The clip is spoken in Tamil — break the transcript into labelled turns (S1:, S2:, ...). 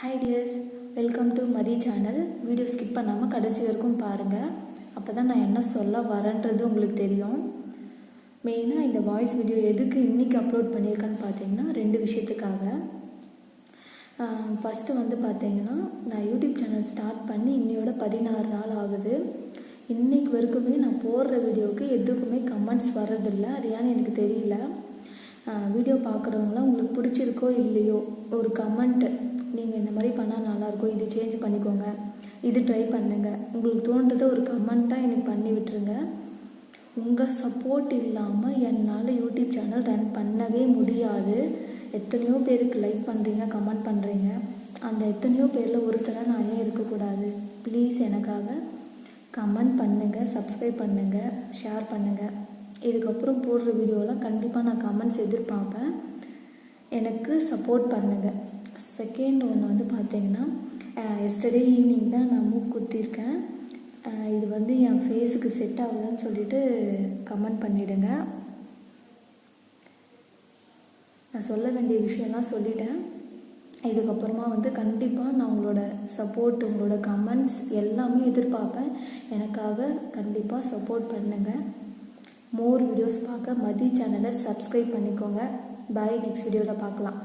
S1: Hi dears, welcome to Madhi channel. Video skip பண்ணாமல் கடைசி வரைக்கும் பாருங்கள். அப்போ தான் நான் என்ன சொல்ல வரேன்றது உங்களுக்கு தெரியும். மெயினாக இந்த வாய்ஸ் வீடியோ எதுக்கு இன்றைக்கி அப்லோட் பண்ணியிருக்கேன்னு பார்த்தீங்கன்னா 2 விஷயத்துக்காக. ஃபஸ்ட்டு வந்து பார்த்தீங்கன்னா நான் யூடியூப் சேனல் ஸ்டார்ட் பண்ணி இன்னையோட 16 நாள் ஆகுது. இன்றைக்கு வரைக்குமே நான் போடுற வீடியோவுக்கு எதுக்குமே கமெண்ட்ஸ் வர்றதில்லை. அது ஏன்னு எனக்கு தெரியல. வீடியோ பார்க்குறவங்களாம் உங்களுக்கு பிடிச்சிருக்கோ இல்லையோ ஒரு கமெண்ட், நீங்கள் இந்த மாதிரி பண்ணால் நல்லாயிருக்கும், இது சேஞ்ச் பண்ணிக்கோங்க, இது ட்ரை பண்ணுங்கள், உங்களுக்கு தோன்றதை ஒரு கமெண்ட்டாக எனக்கு பண்ணி விட்டுருங்க. உங்கள் சப்போர்ட் இல்லாமல் என்னால் யூடியூப் சேனல் ரன் பண்ணவே முடியாது. எத்தனையோ பேருக்கு லைக் பண்ணுறீங்க, கமெண்ட் பண்ணுறீங்க. அந்த எத்தனையோ பேரில் ஒருத்தராக நான் ஏன் இருக்கக்கூடாது? ப்ளீஸ் எனக்காக கமெண்ட் பண்ணுங்கள், சப்ஸ்கிரைப் பண்ணுங்கள், ஷேர் பண்ணுங்கள். இதுக்கப்புறம் போடுற வீடியோலாம் கண்டிப்பாக நான் கமெண்ட்ஸ் எதிர்பார்ப்பேன். எனக்கு சப்போர்ட் பண்ணுங்கள். செகண்ட் ஒன்று வந்து பார்த்தீங்கன்னா எஸ்டர்டே ஈவினிங் தான் நான் மூக்கு குத்திருக்கேன். இது வந்து என் ஃபேஸுக்கு செட் ஆகுதுன்னு சொல்லிட்டு கமெண்ட் பண்ணிவிடுங்க. நான் சொல்ல வேண்டிய விஷயம்லாம் சொல்லிட்டேன். இதுக்கப்புறமா வந்து கண்டிப்பாக நான் உங்களோட சப்போர்ட், உங்களோட கமெண்ட்ஸ் எல்லாமே எதிர்பார்ப்பேன். எனக்காக கண்டிப்பாக சப்போர்ட் பண்ணுங்கள். மோர் வீடியோஸ் பார்க்க மதி சேனலை சப்ஸ்கிரைப் பண்ணிக்கோங்க. பாய், நெக்ஸ்ட் வீடியோவில் பார்க்கலாம்.